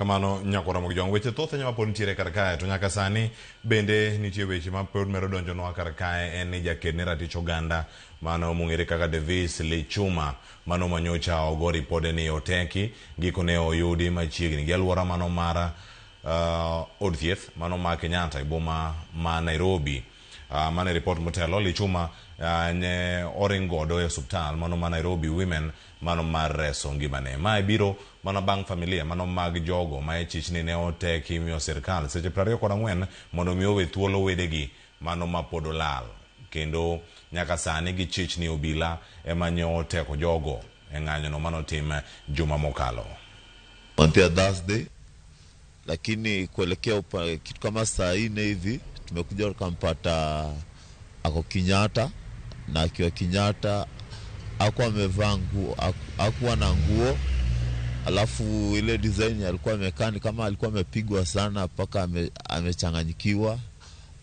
Kamano nyakora mojong weche thoth nyama pod nitiere kar kae to nyaka sani bende nitie weche ma pod mero donjonwa kar kae en ni jaked ne ratich oganda mano mong'ere kaka Davis Lichuma mano manyocha ogo ripode ni oteki gikone oyudi machiegni gi alwora mano mar od thieth mano ma Kenyatta e boma ma Nairobi. Mane report motelo Lichuma ne oringodo e hospital mano ma Nairobi Women mano mar reso ngimane. Ma biro mano bang' familia mano mag jogo ma chichni ne oteki miyo sirkal seche 24 mondo mi owe thuolo wedegi mano ma pod olal kendo nyaka sani gi chichni obila ema ne oteko jogo e ng'anyono mano tim juma mokalo. On Thursday lakini kuelekea kitu kama saa 4 hivi tumekuja tukampata ako Kenyatta, na akiwa Kenyatta hakuwa amevaa nguo, hakuwa na nguo, alafu ile design alikuwa amekani kama alikuwa amepigwa sana paka amechanganyikiwa,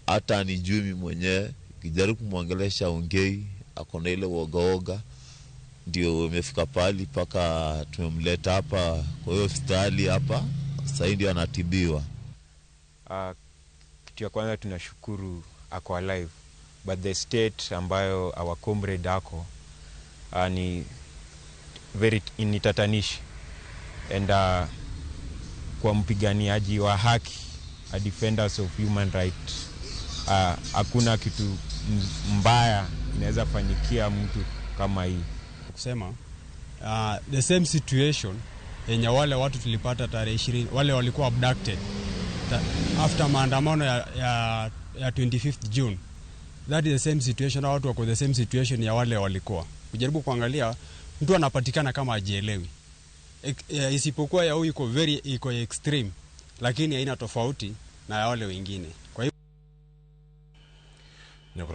hata anijui mimi mwenyewe. Kijaribu kumwongelesha ongei, akona ile woga, ndio imefika pali paka tumemleta hapa kwa hiyo hospitali hapa, sasa ndio anatibiwa. Kitu ya kwanza tunashukuru ako alive, but the state ambayo our comrade ako ni very initatanishi, and kwa mpiganiaji wa haki, a defenders of human rights, hakuna kitu mbaya inaweza fanyikia mtu kama hii. Kusema the same situation yenye wale watu tulipata tarehe 20 wale walikuwa abducted after maandamano ya 25th June. That is the same situation, watu wako the same situation ya wale walikuwa. Kujaribu kuangalia mtu anapatikana kama ajielewi. Isipokuwa ya huyu iko extreme, lakini haina tofauti na ya wale wengine. Kwa